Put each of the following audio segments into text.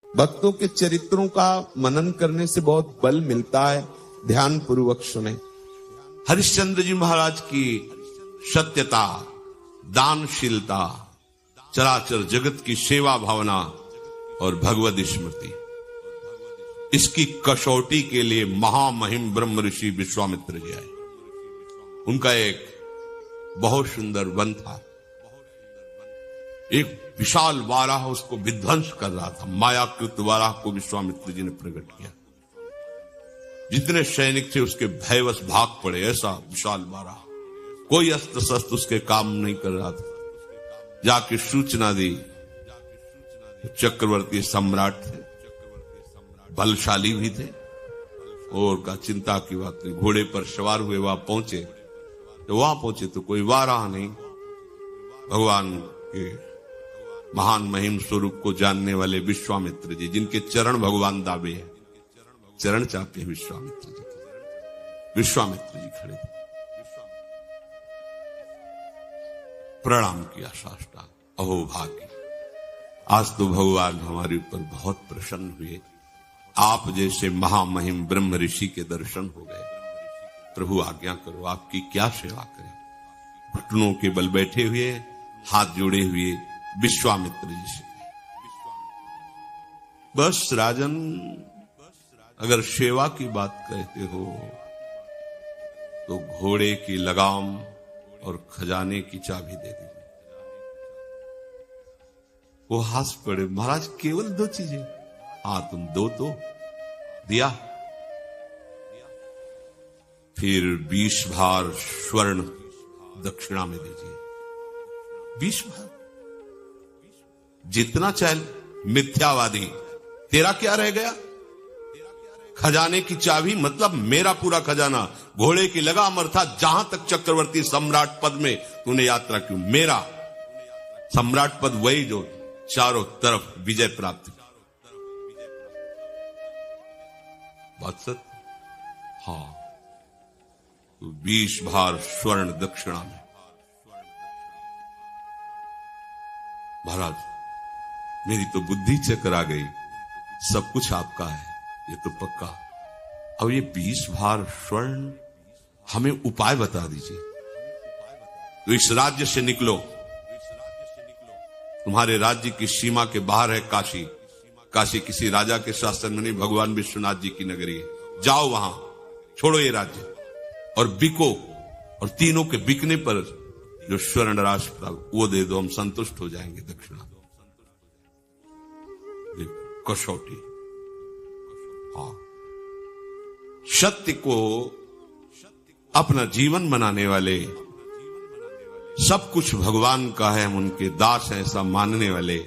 भक्तों के चरित्रों का मनन करने से बहुत बल मिलता है। ध्यान पूर्वक सुने। हरिश्चंद्र जी महाराज की सत्यता, दानशीलता, चराचर जगत की सेवा भावना और भगवद स्मृति, इसकी कसौटी के लिए महामहिम ब्रह्म ऋषि विश्वामित्र जी आए। उनका एक बहुत सुंदर वन था, एक विशाल वाराह उसको विध्वंस कर रहा था। मायाकृत वाराह को विश्वामित्र जी ने प्रकट किया। जितने सैनिक थे उसके भयवश भाग पड़े। ऐसा विशाल वाराह, कोई अस्त्र शस्त्र उसके काम नहीं कर रहा था। जाके सूचना दी। चक्रवर्ती सम्राट थे, बलशाली भी थे, और का चिंता की बात नहीं। घोड़े पर सवार हुए वहां पहुंचे तो कोई वाराह नहीं। भगवान के महान महिम स्वरूप को जानने वाले विश्वामित्र जी, जिनके चरण भगवान दावे हैं, चरण चाहते हैं विश्वामित्र जी। विश्वामित्र जी खड़े थे, प्रणाम किया साष्टांग। अहो भाग्य, आज तो भगवान हमारे ऊपर बहुत प्रसन्न हुए। आप जैसे महामहिम ब्रह्म ऋषि के दर्शन हो गए। प्रभु आज्ञा करो, आपकी क्या सेवा करें। घुटनों के बल बैठे हुए, हाथ जोड़े हुए विश्वामित्र जी से, बस राजन, अगर सेवा की बात कहते हो तो घोड़े की लगाम और खजाने की चाबी दे दीजिए। वो हंस पड़े। महाराज केवल 2 चीजें? हाँ, तुम दो तो दिया। फिर 20 भार स्वर्ण दक्षिणा में दीजिए। 20 भार, जितना चाहे। मिथ्यावादी, तेरा क्या रह गया? खजाने की चाबी मतलब मेरा पूरा खजाना। घोड़े की लगाम अर्थात जहां तक चक्रवर्ती सम्राट पद में तूने यात्रा की, मेरा सम्राट पद वही जो चारों तरफ विजय प्राप्त। बात सत्य? हाँ, तो 20 भार स्वर्ण दक्षिणा में। महाराज, मेरी तो बुद्धि चकरा गई। सब कुछ आपका है, ये तो पक्का। अब ये 20 भार स्वर्ण, हमें उपाय बता दीजिए। तो इस राज्य से निकलो। तुम्हारे राज्य की सीमा के बाहर है काशी। काशी किसी राजा के शासन में नहीं, भगवान विश्वनाथ जी की नगरी है। जाओ वहां, छोड़ो ये राज्य और बिको, और तीनों के बिकने पर जो स्वर्ण राशि प्राप्त वो दे दो, हम संतुष्ट हो जाएंगे। दक्षिणा कसौटी। हाँ, सत्य को अपना जीवन बनाने वाले, सब कुछ भगवान का है, हम उनके दास हैं, ऐसा मानने वाले,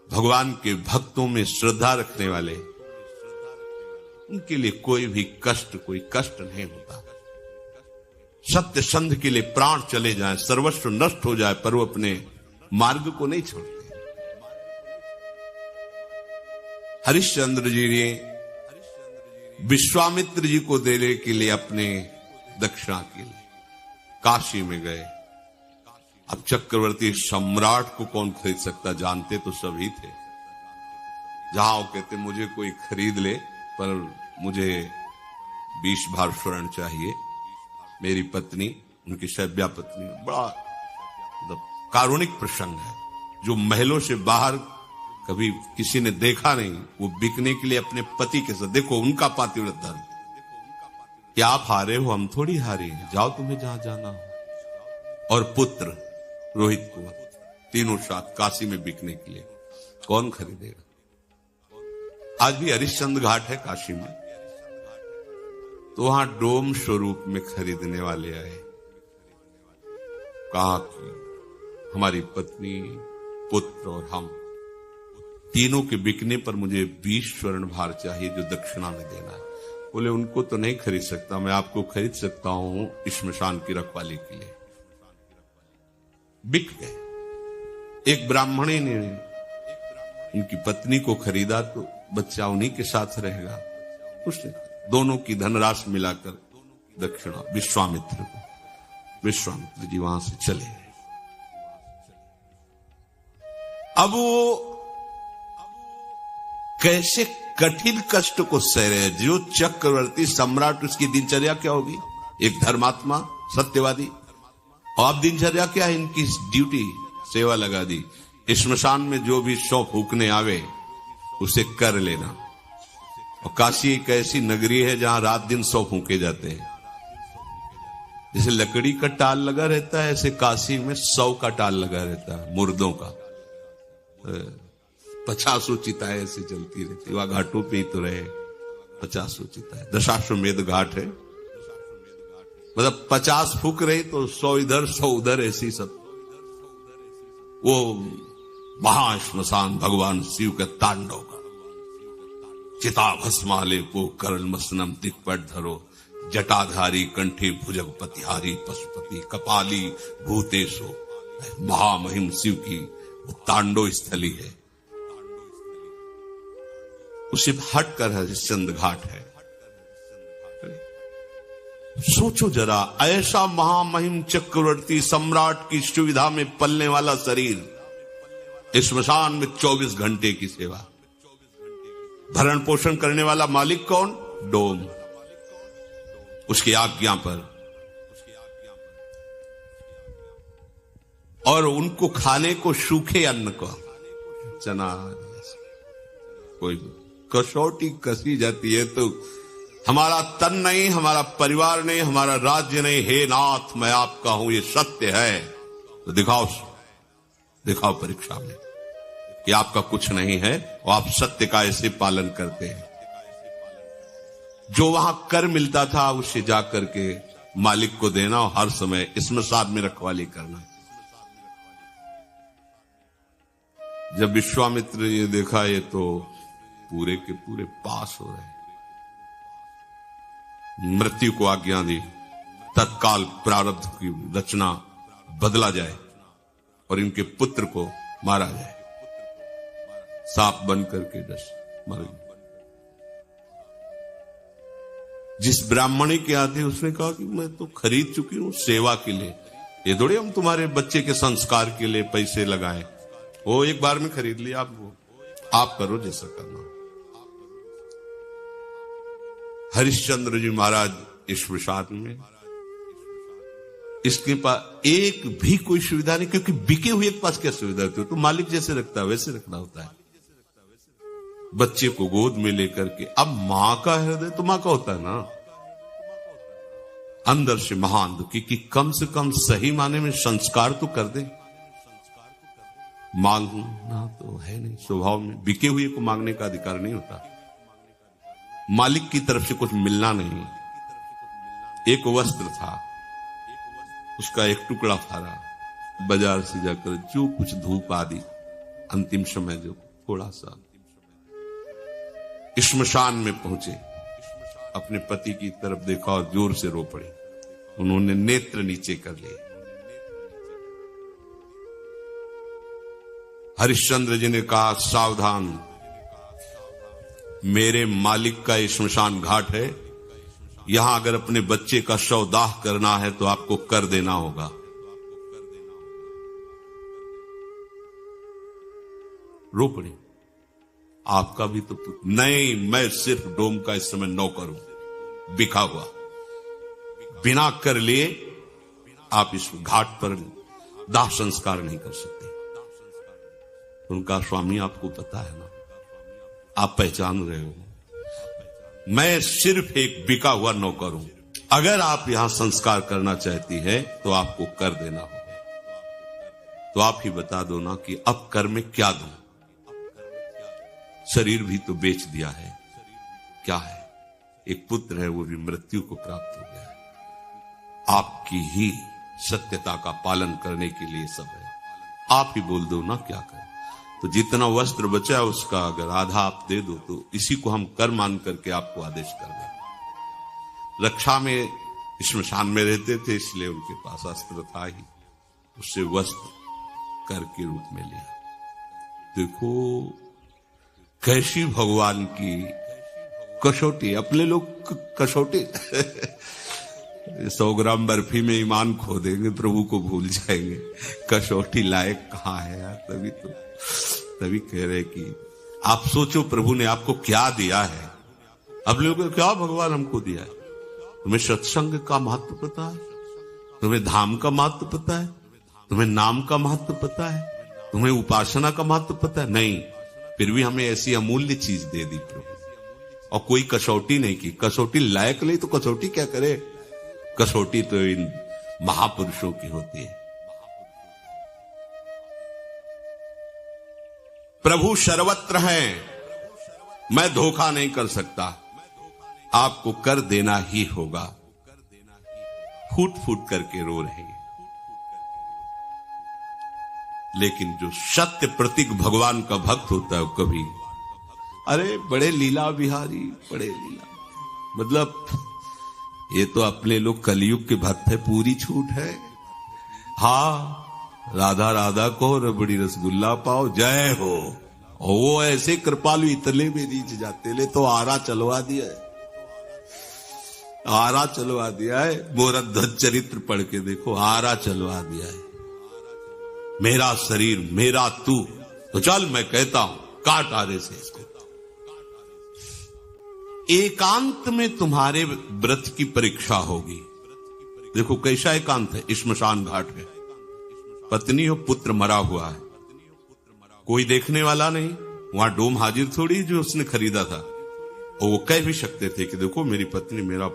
भगवान के भक्तों में श्रद्धा रखने वाले, उनके लिए कोई भी कष्ट, कोई कष्ट नहीं होता। सत्य संध के लिए प्राण चले जाएं, सर्वस्व नष्ट हो जाए, पर वो अपने मार्ग को नहीं छोड़ते। हरिश्चंद्र जी ने विश्वामित्र जी को देने के लिए अपने दक्षिणा के लिए काशी में गए। अब चक्रवर्ती सम्राट को कौन खरीद सकता, जानते तो सभी थे। जहां वो कहते मुझे कोई खरीद ले, पर मुझे 20 भार स्वर्ण चाहिए। मेरी पत्नी, उनकी शैब्या पत्नी, बड़ा कारुणिक प्रसंग है, जो महलों से बाहर कभी किसी ने देखा नहीं। वो बिकने के लिए अपने पति के साथ, देखो उनका पातिव्रत धर्म, कि आप हारे हो, हम थोड़ी हारे, जाओ तुम्हें जहां जाना हो। और पुत्र रोहित को तीनों साथ काशी में बिकने के लिए, कौन खरीदेगा। आज भी हरिश्चंद्र घाट है काशी में, तो वहां डोम स्वरूप में खरीदने वाले आए। कहा कि हमारी पत्नी, पुत्र और हम तीनों के बिकने पर मुझे 20 स्वर्ण भार चाहिए, जो दक्षिणा में देना है। बोले उनको तो नहीं खरीद सकता, मैं आपको खरीद सकता हूं श्मशान की रखवाली के लिए। बिक गए। एक ब्राह्मणी ने उनकी पत्नी को खरीदा, तो बच्चा उन्हीं के साथ रहेगा। उसने दोनों की धनराशि मिलाकर दक्षिणा विश्वामित्र को। विश्वामित्र जी वहां से चले गए। अब वो कैसे कठिन कष्ट को सह रहे हैं। जो चक्रवर्ती सम्राट, उसकी दिनचर्या क्या होगी? एक धर्मात्मा, सत्यवादी। और आप दिनचर्या क्या है इनकी? ड्यूटी, सेवा लगा दी। श्मशान में जो भी 100 फूकने आवे उसे कर लेना। और काशी एक ऐसी नगरी है जहां रात दिन 100 फूके जाते हैं। जैसे लकड़ी का टाल लगा रहता है, ऐसे काशी में 100 का टाल लगा रहता है, मुर्दों का। 50 चिताएं ऐसे चलती रहती। वहां घाटों पे ही तो रहे 50 चिताएं। दशाश्वमेध घाट है, मतलब 50 फूक रही तो 100 इधर 100 उधर, ऐसी सब। वो महाश्मशान भगवान शिव के तांडव का। चिता भस्माले को करण मसनम दिक्पट धरो, जटाधारी कंठे भुजगपतिहारी पशुपति कपाली भूतेशो। महामहिम शिव की वो तांडव स्थली है। उसे हटकर हरिश्चंद्र घाट है। सोचो जरा, ऐसा महामहिम चक्रवर्ती सम्राट की सुविधा में पलने वाला शरीर, श्मशान में 24 घंटे की सेवा। भरण पोषण करने वाला मालिक कौन? डोम। उसकी आज्ञा पर। और उनको खाने को सूखे अन्न को, चना, कोई कसौटी कसी जाती है तो हमारा तन नहीं, हमारा परिवार नहीं, हमारा राज्य नहीं। हे नाथ, मैं आपका हूं, ये सत्य है तो दिखाओ परीक्षा में कि आपका कुछ नहीं है और आप सत्य का ऐसे पालन करते हैं। जो वहां कर मिलता था उसे जाकर के मालिक को देना और हर समय श्मशान में रखवाली करना। जब विश्वामित्र ने देखा ये तो पूरे के पूरे पास हो रहे, मृत्यु को आज्ञा दी, तत्काल प्रारब्ध की रचना बदला जाए और इनके पुत्र को मारा जाए। सांप बन करके मर गए। जिस ब्राह्मणी के आते उसने कहा कि मैं तो खरीद चुकी हूं सेवा के लिए, ये थोड़ी हम तुम्हारे बच्चे के संस्कार के लिए पैसे लगाए। वो एक बार में खरीद लिया, आप करो जैसा करना। हरिश्चंद्र जी महाराज श्मशान में, इसके पास एक भी कोई सुविधा नहीं, क्योंकि बिके हुए के पास क्या सुविधा होती है? तो मालिक जैसे रखता है वैसे रखना होता है। बच्चे को गोद में लेकर के, अब मां का हृदय तो मां का होता है ना, अंदर से महान दुखी कि कम से कम सही माने में संस्कार तो कर दे। मांगना तो है नहीं स्वभाव में, बिके हुए को मांगने का अधिकार नहीं होता। मालिक की तरफ से कुछ मिलना नहीं। एक वस्त्र था, उसका एक टुकड़ा फाड़ा, बाजार से जाकर जो कुछ धूप आदि अंतिम समय जो थोड़ा सा, श्मशान में पहुंचे, अपने पति की तरफ देखा और जोर से रो पड़े। उन्होंने नेत्र नीचे कर लिए। हरिश्चंद्र जी ने कहा, सावधान, मेरे मालिक का श्मशान घाट है, यहां अगर अपने बच्चे का शव दाह करना है तो आपको कर देना होगा। रो पड़ी। आपका भी तो नहीं, मैं सिर्फ डोम का इस समय नौकर हूं, बिका हुआ। बिना कर लिए आप इस घाट पर दाह संस्कार नहीं कर सकते। उनका स्वामी आपको पता है ना, आप पहचान रहे हो, मैं सिर्फ एक बिका हुआ नौकर हूं। अगर आप यहां संस्कार करना चाहती है तो आपको कर देना होगा। तो आप ही बता दो ना कि अब कर में क्या दूं? शरीर भी तो बेच दिया है, क्या है? एक पुत्र है, वो भी मृत्यु को प्राप्त हो गया है। आपकी ही सत्यता का पालन करने के लिए सब है। आप ही बोल दो ना क्या करें। तो जितना वस्त्र बचा उसका अगर आधा आप दे दो तो इसी को हम कर मान करके आपको आदेश कर दें। रक्षा में श्मशान में रहते थे, इसलिए उनके पास अस्त्र था ही, उससे वस्त्र कर के रूप में लिया। देखो कैसी भगवान की कसौटी। अपने लोग कसौटी 100 ग्राम बर्फी में ईमान खो देंगे, प्रभु को भूल जाएंगे। कसौटी लायक कहां है यार। तभी कह रहे कि आप सोचो प्रभु ने आपको क्या दिया है। अब लोगों को क्या भगवान हमको दिया है? तुम्हें सत्संग का महत्व पता है? तुम्हें धाम का महत्व पता है? तुम्हें नाम का महत्व पता है? तुम्हें उपासना का महत्व पता है? नहीं। फिर भी हमें ऐसी अमूल्य चीज दे दी प्रभु, और कोई कसौटी नहीं की। कसौटी लायक नहीं तो कसौटी क्या करे? कसौटी तो इन महापुरुषों की होती है। प्रभु सर्वत्र हैं, मैं धोखा नहीं कर सकता, आपको कर देना ही होगा। फूट फूट करके रो रहे हैं, लेकिन जो सत्य प्रतीक भगवान का भक्त होता है कभी, अरे बड़े लीला बिहारी, बड़े लीला, मतलब ये तो अपने लोग कलयुग के भक्त है, पूरी छूट है। हाँ, राधा राधा को रबड़ी रसगुल्ला पाओ, जय हो। और वो ऐसे कृपालु इतने में रीच जाते, ले तो आरा चलवा दिया है, आरा चलवा दिया है। मोरा ध्वज चरित्र पढ़ के देखो, आरा चलवा दिया है। मेरा शरीर मेरा तू, तो चल मैं कहता हूं काट आरे से इसको। एकांत में तुम्हारे व्रत की परीक्षा होगी। देखो कैसा एकांत है, स्मशान घाट है, पत्नी हो पुत्र मरा हुआ है, कोई देखने वाला नहीं, वहां डोम हाजिर थोड़ी जो उसने खरीदा था। और वो कह भी सकते थे कि देखो मेरी पत्नी मेरा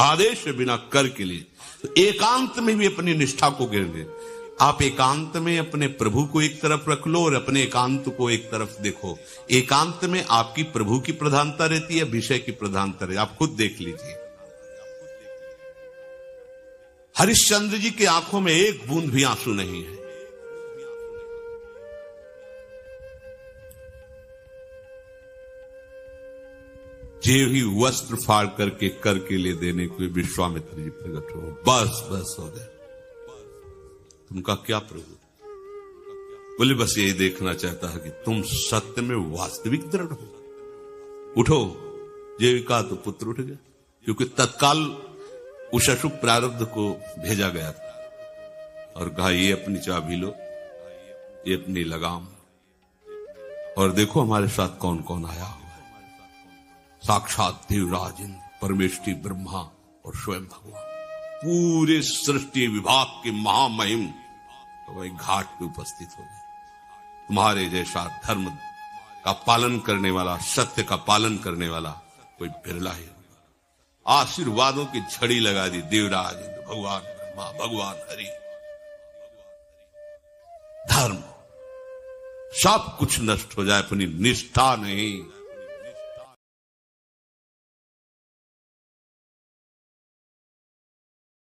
आदेश बिना कर के लिए। तो एकांत में भी अपनी निष्ठा को गिर दे। आप एकांत में अपने प्रभु को एक तरफ रख लो और अपने एकांत को एक तरफ देखो। एकांत में आपकी प्रभु की प्रधानता रहती है, विषय की प्रधानता रहती है, आप खुद देख लीजिए। हरिश्चंद्र जी की आंखों में एक बूंद भी आंसू नहीं है। जे ही वस्त्र फाड़ करके कर के लिए देने को विश्वामित्र जी प्रकट हो, बस बस हो गया। तुमका क्या प्रभु? बोले बस यही देखना चाहता है कि तुम सत्य में वास्तविक दृढ़ हो। उठो, ये कहा तो पुत्र उठ गया, क्योंकि तत्काल उस अशुभ प्रारब्ध को भेजा गया था और कहा ये अपनी चाबी लो, ये अपनी लगाम, और देखो हमारे साथ कौन कौन आया हुआ है। साक्षात देवराज इंद्र, परमेष्ठी ब्रह्मा और स्वयं भगवान, पूरे सृष्टि विभाग के महामहिम तो वही घाट पे उपस्थित हो गए। तुम्हारे जैसा धर्म का पालन करने वाला, सत्य का पालन करने वाला कोई बिरला ही होगा। आशीर्वादों की झड़ी लगा दी देवराज इंद्र, भगवान ब्रह्मा, भगवान हरि। धर्म सब कुछ नष्ट हो जाए, अपनी निष्ठा नहीं।